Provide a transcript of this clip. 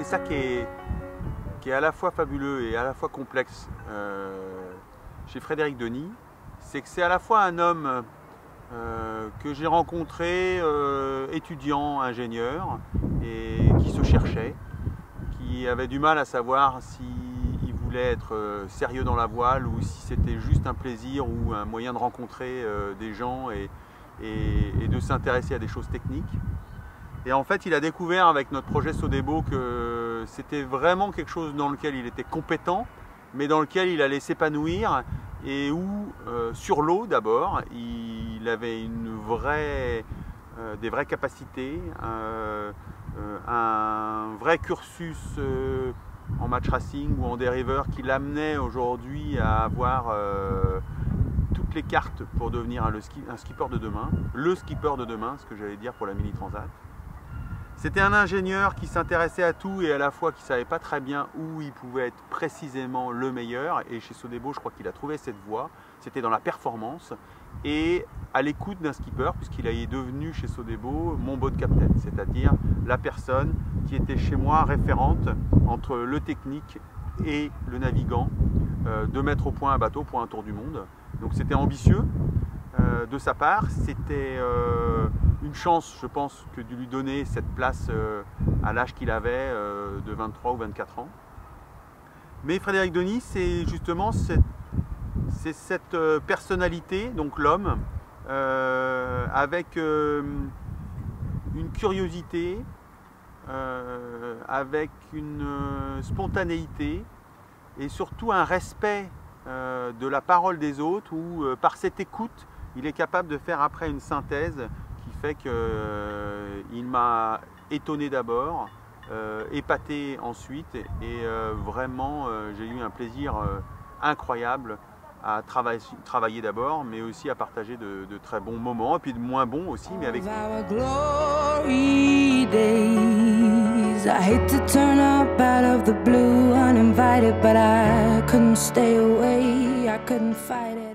ça qui est à la fois fabuleux et à la fois complexe chez Frédéric Denis, c'est que c'est à la fois un homme que j'ai rencontré étudiant, ingénieur, et qui se cherchait, qui avait du mal à savoir s'il voulait être sérieux dans la voile ou si c'était juste un plaisir ou un moyen de rencontrer des gens et de s'intéresser à des choses techniques. Et en fait, il a découvert avec notre projet Sodebo que c'était vraiment quelque chose dans lequel il était compétent, mais dans lequel il allait s'épanouir et où, sur l'eau d'abord, il avait des vraies capacités, un vrai cursus en match racing ou en dériveur qui l'amenait aujourd'hui à avoir toutes les cartes pour devenir un skipper de demain, le skipper de demain, ce que j'allais dire pour la Mini Transat. C'était un ingénieur qui s'intéressait à tout et à la fois qui ne savait pas très bien où il pouvait être précisément le meilleur. Et chez Sodebo, je crois qu'il a trouvé cette voie. C'était dans la performance et à l'écoute d'un skipper, puisqu'il est devenu chez Sodebo mon boat captain, c'est-à-dire la personne qui était chez moi référente entre le technique et le navigant, de mettre au point un bateau pour un tour du monde. Donc c'était ambitieux de sa part, c'était une chance, je pense, que de lui donner cette place à l'âge qu'il avait de 23 ou 24 ans. Mais Frédéric Denis, c'est justement cette personnalité, donc l'homme, avec une curiosité, avec une spontanéité et surtout un respect de la parole des autres où par cette écoute, il est capable de faire après une synthèse qui fait qu'il m'a étonné d'abord, épaté ensuite et vraiment j'ai eu un plaisir incroyable à travailler d'abord, mais aussi à partager de très bons moments et puis de moins bons aussi, mais avec I hate to turn up out of the blue uninvited, but I couldn't stay away, I couldn't fight it.